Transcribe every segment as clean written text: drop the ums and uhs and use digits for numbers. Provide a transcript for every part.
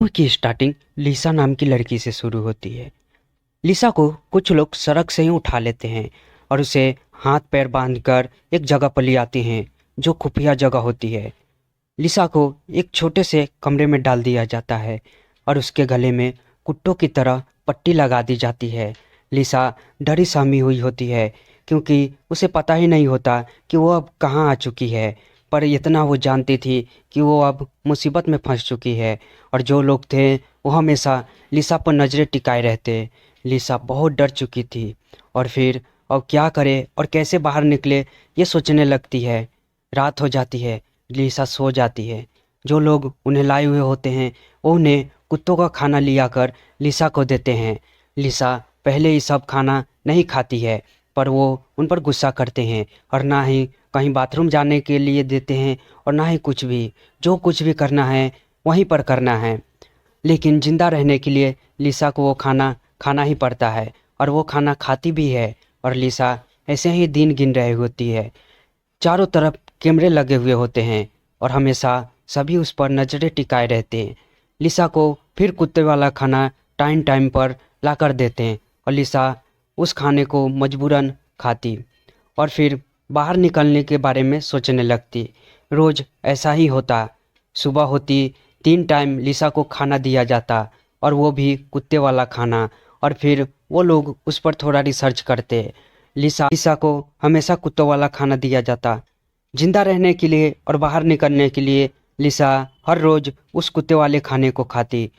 की स्टार्टिंग लिसा नाम की लड़की से शुरू होती है। लिसा को कुछ लोग सड़क से ही उठा लेते हैं और उसे हाथ पैर बांधकर एक जगह पर ले आते हैं जो खुफिया जगह होती है। लिसा को एक छोटे से कमरे में डाल दिया जाता है और उसके गले में कुत्तों की तरह पट्टी लगा दी जाती है। लिसा डरी सहमी हुई होती है क्योंकि उसे पता ही नहीं होता कि वो अब कहाँ आ चुकी है, पर इतना वो जानती थी कि वो अब मुसीबत में फंस चुकी है और जो लोग थे वो हमेशा लिसा पर नज़रें टिकाए रहते। लिसा बहुत डर चुकी थी और फिर अब क्या करे और कैसे बाहर निकले ये सोचने लगती है। रात हो जाती है, लिसा सो जाती है। जो लोग उन्हें लाए हुए होते हैं वो उन्हें कुत्तों का खाना लिया कर लिसा को देते हैं। लिसा पहले ही सब खाना नहीं खाती है पर वो उन पर गुस्सा करते हैं और ना ही कहीं बाथरूम जाने के लिए देते हैं और ना ही कुछ भी। जो कुछ भी करना है वहीं पर करना है, लेकिन ज़िंदा रहने के लिए लिसा को वो खाना खाना ही पड़ता है और वो खाना खाती भी है। और लिसा ऐसे ही दिन गिन रही होती है। चारों तरफ कैमरे लगे हुए होते हैं और हमेशा सभी उस पर नज़रें टिकाए रहते हैं। लिसा को फिर कुत्ते वाला खाना टाइम टाइम पर ला कर देते हैं और लिसा उस खाने को मजबूरन खाती और फिर बाहर निकलने के बारे में सोचने लगती। रोज़ ऐसा ही होता। सुबह होती, 3 टाइम लिसा को खाना दिया जाता और वो भी कुत्ते वाला खाना। और फिर वो लोग उस पर थोड़ा रिसर्च करते। लिसा को हमेशा कुत्तों वाला खाना दिया जाता। जिंदा रहने के लिए और बाहर निकलने के लिए लिसा हर रोज़ उस कुत्ते वाले खाने को खाती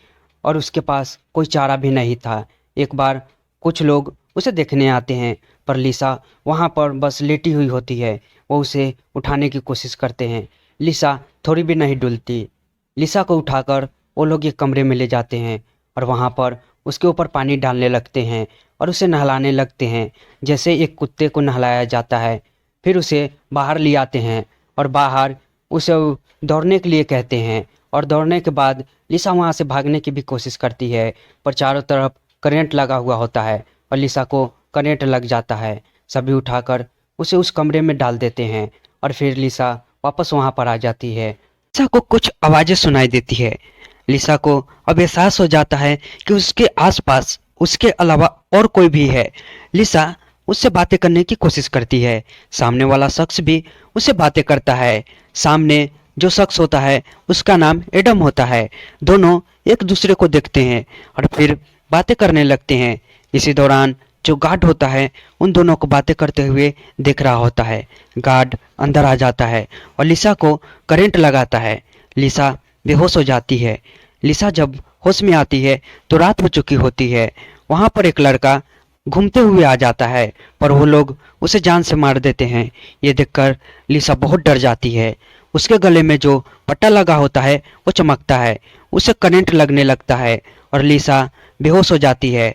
और उसके पास कोई चारा भी नहीं था। एक बार कुछ लोग उसे देखने आते हैं पर लिसा वहाँ पर बस लेटी हुई होती है। वो उसे उठाने की कोशिश करते हैं, लिसा थोड़ी भी नहीं डुलती। लिसा को उठाकर वो लोग एक कमरे में ले जाते हैं और वहाँ पर उसके ऊपर पानी डालने लगते हैं और उसे नहलाने लगते हैं जैसे एक कुत्ते को नहलाया जाता है। फिर उसे बाहर ले आते हैं और बाहर उसे दौड़ने के लिए कहते हैं और दौड़ने के बाद लिसा वहाँ से भागने की भी कोशिश करती है पर चारों तरफ करंट लगा हुआ होता है और लिसा को करंट लग जाता है। सभी उठाकर उसे उस कमरे में डाल देते हैं और फिर लिसा वापस वहाँ पर आ जाती है। लिसा को कुछ आवाज़ें सुनाई देती है। लिसा को अब एहसास हो जाता है कि उसके आसपास उसके अलावा और कोई भी है। लिसा उससे बातें करने की कोशिश करती है। सामने वाला शख्स भी उससे बातें करता है। सामने जो शख्स होता है उसका नाम एडम होता है। दोनों एक दूसरे को देखते हैं और फिर बातें करने लगते हैं। इसी दौरान जो गार्ड होता है उन दोनों को बातें करते हुए देख रहा होता है। गार्ड अंदर आ जाता है और लिसा को करंट लगाता है। लिसा बेहोश हो जाती है। लिसा जब होश में आती है तो रात हो चुकी होती है। वहाँ पर एक लड़का घूमते हुए आ जाता है पर वो लोग उसे जान से मार देते हैं। ये देखकर लिसा बहुत डर जाती है। उसके गले में जो पट्टा लगा होता है वो चमकता है, उसे करंट लगने लगता है और लिसा बेहोश हो जाती है।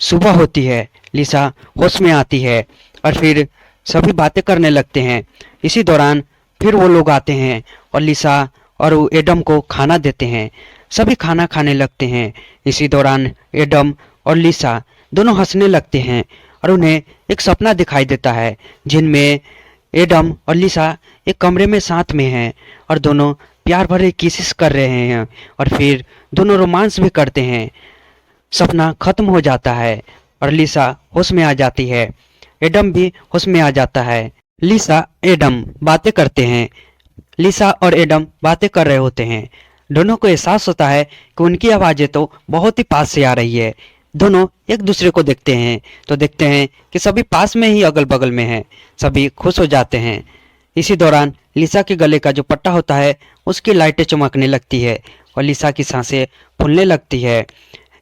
सुबह होती है, लिसा होश में आती है और फिर सभी बातें करने लगते हैं। इसी दौरान फिर वो लोग आते हैं और लिसा और वो एडम को खाना देते हैं। सभी खाना खाने लगते हैं। इसी दौरान एडम और लिसा दोनों हंसने लगते हैं और उन्हें एक सपना दिखाई देता है जिनमें एडम और लिसा एक कमरे में साथ में हैं और दोनों प्यार भरे किसेस कर रहे हैं और फिर दोनों रोमांस भी करते हैं। सपना खत्म हो जाता है और लिसा होश में आ जाती है। एडम भी होश में आ जाता है। लिसा एडम बातें करते हैं। लिसा और एडम बातें कर रहे होते हैं। दोनों को एहसास होता है कि उनकी आवाज़ें तो बहुत ही पास से आ रही है। दोनों एक दूसरे को देखते हैं तो देखते हैं कि सभी पास में ही अगल बगल में हैं। सभी खुश हो जाते हैं। इसी दौरान लिसा के गले का जो पट्टा होता है उसकी लाइटें चमकने लगती है और लिसा की सांसें फूलने लगती है।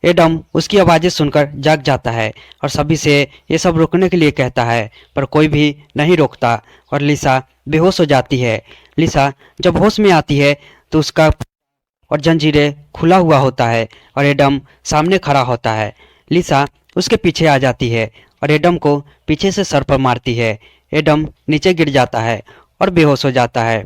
एडम उसकी आवाज़ें सुनकर जाग जाता है और सभी से ये सब रोकने के लिए कहता है पर कोई भी नहीं रोकता और लिसा बेहोश हो जाती है। लिसा जब होश में आती है तो उसका और जंजीरें खुला हुआ होता है और एडम सामने खड़ा होता है। लिसा उसके पीछे आ जाती है और एडम को पीछे से सर पर मारती है। एडम नीचे गिर जाता है और बेहोश हो जाता है।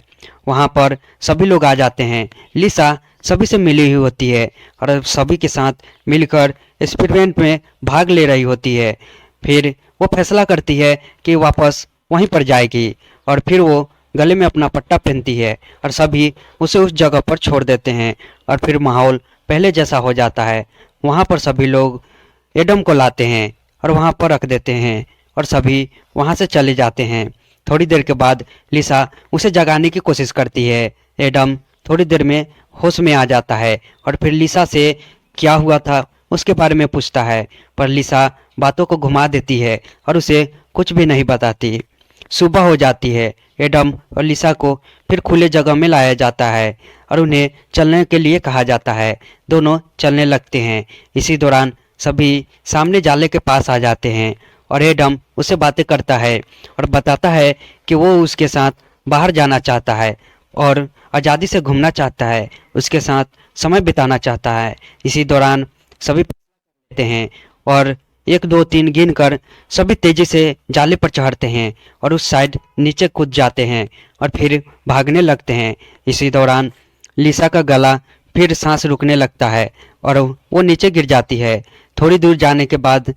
वहाँ पर सभी लोग आ जाते हैं। लिसा सभी से मिली हुई होती है और सभी के साथ मिलकर एक्सपेरिमेंट में भाग ले रही होती है। फिर वो फैसला करती है कि वापस वहीं पर जाएगी और फिर वो गले में अपना पट्टा पहनती है और सभी उसे उस जगह पर छोड़ देते हैं और फिर माहौल पहले जैसा हो जाता है। वहाँ पर सभी लोग एडम को लाते हैं और वहाँ पर रख देते हैं और सभी वहाँ से चले जाते हैं। थोड़ी देर के बाद लिसा उसे जगाने की कोशिश करती है। एडम थोड़ी देर में होश में आ जाता है और फिर लिसा से क्या हुआ था उसके बारे में पूछता है, पर लिसा बातों को घुमा देती है और उसे कुछ भी नहीं बताती। सुबह हो जाती है। एडम और लिसा को फिर खुले जगह में लाया जाता है और उन्हें चलने के लिए कहा जाता है। दोनों चलने लगते हैं। इसी दौरान सभी सामने जाले के पास आ जाते हैं और एडम उससे बातें करता है और बताता है कि वो उसके साथ बाहर जाना चाहता है और आज़ादी से घूमना चाहता है, उसके साथ समय बिताना चाहता है। इसी दौरान सभी लेते हैं और 1 2 3 गिनकर सभी तेजी से जाले पर चढ़ते हैं और उस साइड नीचे कूद जाते हैं और फिर भागने लगते हैं। इसी दौरान लिसा का गला फिर सांस रुकने लगता है और वो नीचे गिर जाती है। थोड़ी दूर जाने के बाद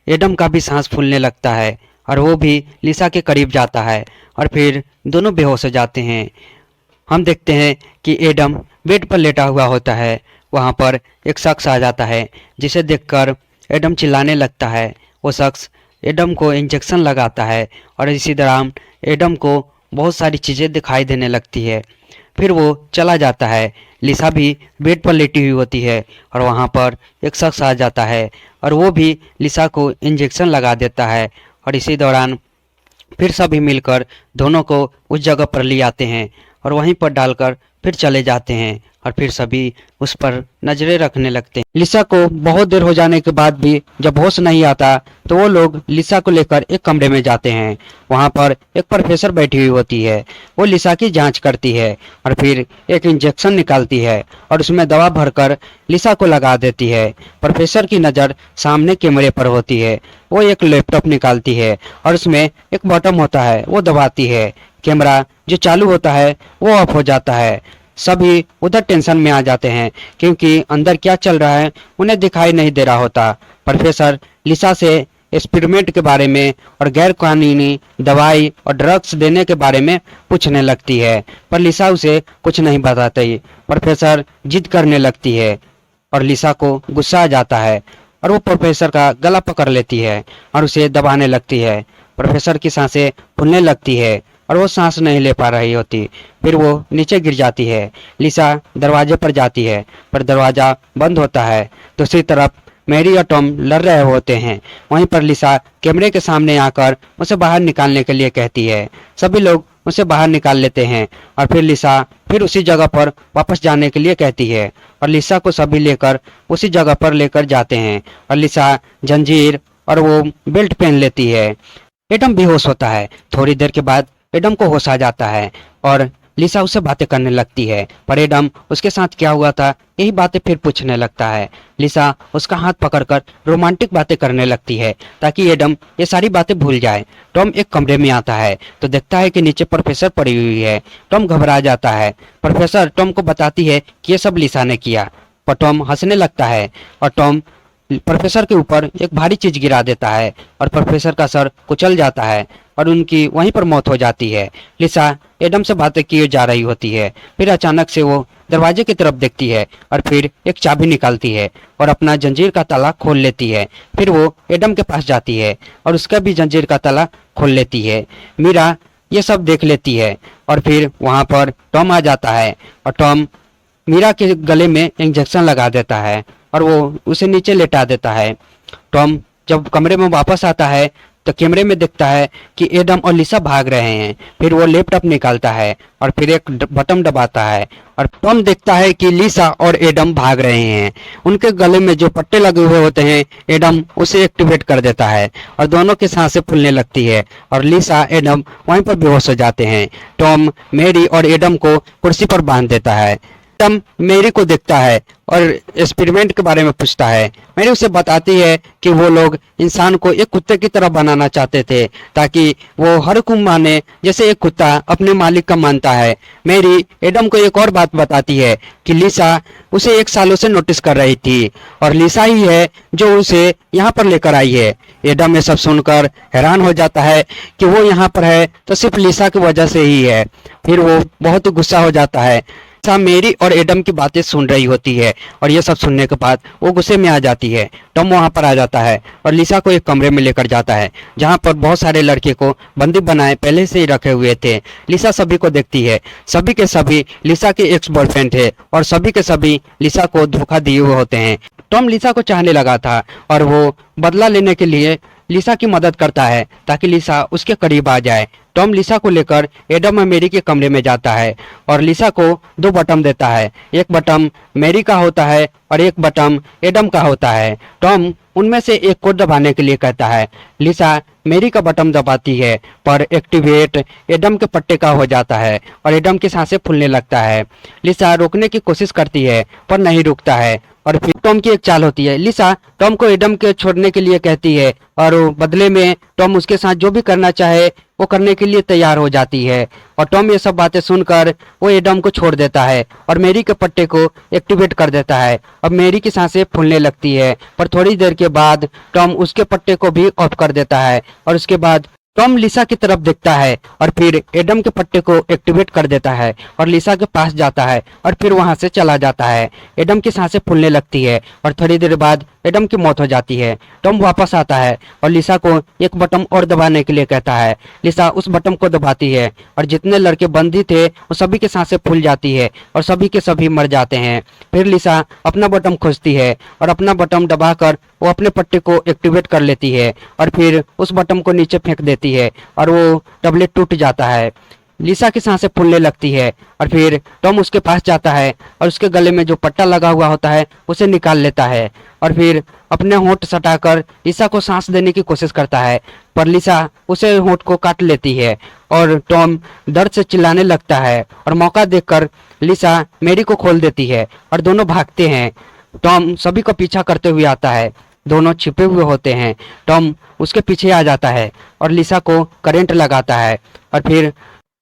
एडम का भी सांस फूलने लगता है और वो भी लिसा के करीब जाता है और फिर दोनों बेहोश हो जाते हैं। हम देखते हैं कि एडम बेड पर लेटा हुआ होता है। वहाँ पर एक शख्स आ जाता है जिसे देखकर एडम चिल्लाने लगता है। वो शख्स एडम को इंजेक्शन लगाता है और इसी दौरान एडम को बहुत सारी चीज़ें दिखाई देने लगती है। फिर वो चला जाता है। लिसा भी बेड पर लेटी हुई होती है और वहाँ पर एक शख्स आ जाता है और वो भी लिसा को इंजेक्शन लगा देता है और इसी दौरान फिर सभी मिलकर दोनों को उस जगह पर ले आते हैं और वहीं पर डालकर फिर चले जाते हैं और फिर सभी उस पर नजरें रखने लगते हैं। लिसा को बहुत देर हो जाने के बाद भी जब होश नहीं आता तो वो लोग लिसा को लेकर एक कमरे में जाते हैं। वहाँ पर एक प्रोफेसर बैठी हुई होती है। वो लिसा की जांच करती है और फिर एक इंजेक्शन निकालती है और उसमें दवा भरकर लिसा को लगा देती है। प्रोफेसर की नज़र सामने कैमरे पर होती है। वो एक लैपटॉप निकालती है और उसमें एक बटन होता है, वो दबाती है। कैमरा जो चालू होता है वो ऑफ हो जाता है। सभी उधर टेंशन में आ जाते हैं क्योंकि अंदर क्या चल रहा है उन्हें दिखाई नहीं दे रहा होता। प्रोफेसर लिसा से एक्सपेरिमेंट के बारे में और गैर कानूनी दवाई और ड्रग्स देने के बारे में पूछने लगती है, पर लिसा उसे कुछ नहीं बताती। प्रोफेसर जिद करने लगती है और लिसा को गुस्सा आ जाता है और वो प्रोफेसर का गला पकड़ लेती है और उसे दबाने लगती है। प्रोफेसर की सांसें फूलने लगती है और वो सांस नहीं ले पा रही होती। फिर वो नीचे गिर जाती है। लिसा दरवाजे पर जाती है पर दरवाज़ा बंद होता है। दूसरी तरफ मैरी और टॉम लड़ रहे होते हैं। वहीं पर लिसा कैमरे के सामने आकर उसे बाहर निकालने के लिए कहती है। सभी लोग उसे बाहर निकाल लेते हैं और फिर लिसा फिर उसी जगह पर वापस जाने के लिए कहती है और लिसा को सभी लेकर उसी जगह पर लेकर जाते हैं और लिसा जंजीर और वो बेल्ट पहन लेती है। एडम बेहोश होता है। थोड़ी देर के बाद एडम को होश आ जाता है और लिसा उससे बातें करने लगती है, पर एडम उसके साथ क्या हुआ था यही बातें फिर पूछने लगता है। लिसा उसका हाथ पकड़कर रोमांटिक बातें करने लगती है ताकि एडम ये सारी बातें भूल जाए। टॉम एक कमरे में आता है तो देखता है कि नीचे प्रोफेसर पड़ी हुई है। टॉम घबरा जाता है। प्रोफेसर टॉम को बताती है कि ये सब लिसा ने किया, पर टॉम हंसने लगता है और टॉम प्रोफेसर के ऊपर एक भारी चीज गिरा देता है और प्रोफेसर का सर कुचल जाता है और उनकी वहीं पर मौत हो जाती है। लिसा एडम से बातें किए जा रही होती है। फिर अचानक से वो दरवाजे की तरफ देखती है और फिर एक चाबी निकालती है और अपना जंजीर का ताला खोल लेती है। फिर वो एडम के पास जाती है और उसका भी जंजीर का ताला खोल लेती है। मीरा ये सब देख लेती है और फिर वहाँ पर टॉम आ जाता है और टॉम मीरा के गले में इंजेक्शन लगा देता है और वो उसे नीचे लेटा देता है। टॉम जब कमरे में वापस आता है तो कैमरे में देखता है कि एडम और लिसा भाग रहे हैं। फिर वो लैपटॉप निकालता है और फिर एक बटन दबाता है और टॉम देखता है कि लिसा और एडम भाग रहे हैं। उनके गले में जो पट्टे लगे हुए होते हैं एडम उसे एक्टिवेट कर देता है और दोनों की सांसें फूलने लगती है और लिसा एडम वहीं पर बेहोश हो जाते हैं। टॉम मैरी और एडम को कुर्सी पर बांध देता है। टॉम मैरी को देखता है और एक्सपेरिमेंट के बारे में पूछता है। मैरी उसे बताती है कि वो लोग इंसान को एक कुत्ते की तरह बनाना चाहते थे ताकि वो हर हुक्म माने जैसे एक कुत्ता अपने मालिक का मानता है। मैरी एडम को एक और बात बताती है कि लिसा उसे 1 सालों से नोटिस कर रही थी और लिसा ही है जो उसे यहाँ पर लेकर आई है। एडम ये सब सुनकर हैरान हो जाता है कि वो यहाँ पर है तो सिर्फ लिसा की वजह से ही है। फिर वो बहुत ही गुस्सा हो जाता है। लिसा मेरी और एडम की बातें सुन रही होती है और ये सब सुनने के बाद वो गुस्से में आ जाती है। टॉम वहां पर आ जाता है और लिसा को एक कमरे में लेकर जाता है जहां पर बहुत सारे लड़के को बंदी बनाए पहले से ही रखे हुए थे। लिसा सभी को देखती है, सभी के सभी लिसा के एक्स बॉयफ्रेंड थे और सभी के सभी लिसा को धोखा दिए हुए होते हैं। टॉम लिसा को चाहने लगा था और वो बदला लेने के लिए लिसा की मदद करता है ताकि लिसा उसके करीब आ जाए। टॉम लिसा को लेकर एडम और मेरी के कमरे में जाता है और लिसा को दो बटन देता है। एक बटन मेरी का होता है और एक बटन एडम का होता है। टॉम उनमें से एक को दबाने के लिए कहता है। लिसा मेरी का बटन दबाती है पर एक्टिवेट एडम के पट्टे का हो जाता है और एडम की सांसें फूलने लगता है। लिसा रोकने की कोशिश करती है पर नहीं रुकता है और फिर टॉम की एक चाल होती है। लिसा टॉम को एडम के छोड़ने के लिए कहती है और बदले में टॉम उसके साथ जो भी करना चाहे वो करने के लिए तैयार हो जाती है और टॉम ये सब बातें सुनकर वो एडम को छोड़ देता है और मेरी के पट्टे को एक्टिवेट कर देता है। अब मेरी की सांसें फूलने लगती है पर थोड़ी देर के बाद टॉम उसके पट्टे को भी ऑफ कर देता है और उसके बाद टॉम लिसा की तरफ देखता है और फिर एडम के पट्टे को एक्टिवेट कर देता है और लिसा के पास जाता है और फिर वहां से चला जाता है। एडम की सांसें फूलने लगती है और थोड़ी देर बाद एडम की मौत हो जाती है। टॉम वापस आता है और लिसा को एक बटन और दबाने के लिए कहता है। लिसा उस बटन को दबाती है और जितने लड़के बंदी थे वो सभी की सांसें फूल जाती है और सभी के सभी मर जाते हैं। फिर लिसा अपना बटन खोजती है और अपना बटन दबाकर वो अपने पट्टे को एक्टिवेट कर लेती है और फिर उस बटन को नीचे फेंक देती है और वो टैबलेट टूट जाता है। लिसा की सांसें फूलने लगती है और फिर टॉम उसके पास जाता है और उसके गले में जो पट्टा लगा हुआ होता है उसे निकाल लेता है और फिर अपने होंठ सटाकर लिसा को सांस देने की कोशिश करता है पर लिसा उसे होंठ को काट लेती है और टॉम दर्द से चिल्लाने लगता है और मौका देखकर लिसा मेरी को खोल देती है और दोनों भागते हैं। टॉम सभी को पीछा करते हुए आता है, दोनों छिपे हुए होते हैं। टॉम उसके पीछे आ जाता है और लिसा को करंट लगाता है और फिर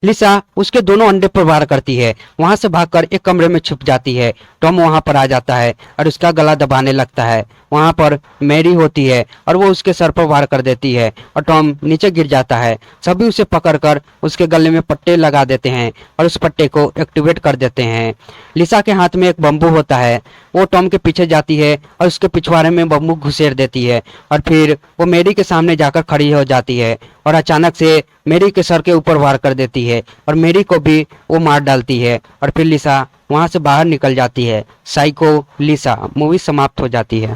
लिसा उसके दोनों अंडे पर वार करती है। वहां से भागकर एक कमरे में छुप जाती है। टॉम वहां पर आ जाता है और उसका गला दबाने लगता है। वहां पर मैरी होती है और वो उसके सर पर वार कर देती है और टॉम नीचे गिर जाता है। सभी उसे पकड़कर उसके गले में पट्टे लगा देते हैं और उस पट्टे को एक्टिवेट कर देते हैं। लिसा के हाथ में एक बम्बू होता है, वो टॉम के पीछे जाती है और उसके पिछवाड़े में बम्बू घुसेड़ देती है और फिर वो मेरी के सामने जाकर खड़ी हो जाती है और अचानक से मेरी के सर के ऊपर वार कर देती है और मेरी को भी वो मार डालती है और फिर लिसा वहां से बाहर निकल जाती है। साइको लिसा मूवी समाप्त हो जाती है।